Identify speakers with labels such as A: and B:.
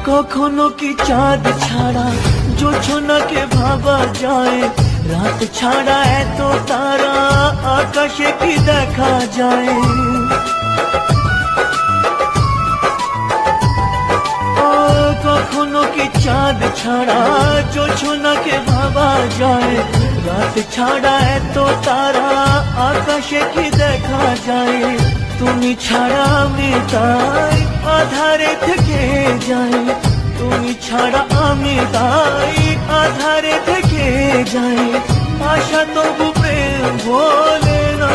A: কখনো কি চাঁদ ছাড়া জোছনাকে ভাবা যায়? রাত ছাড়া এত তারা আকাশে কি দেখা যায়? ও কখনো কি চাঁদ ছাড়া জোছনাকে ভাবা যায়? রাত ছাড়া এত তারা আকাশে কি দেখা যায়? তুমি ছাড়া আমি তাই আধারে থেকে যাই, তুমি ছাড়া আমি তাই আধারে থেকে যাই। আশা তবু প্রেম ভোলে না।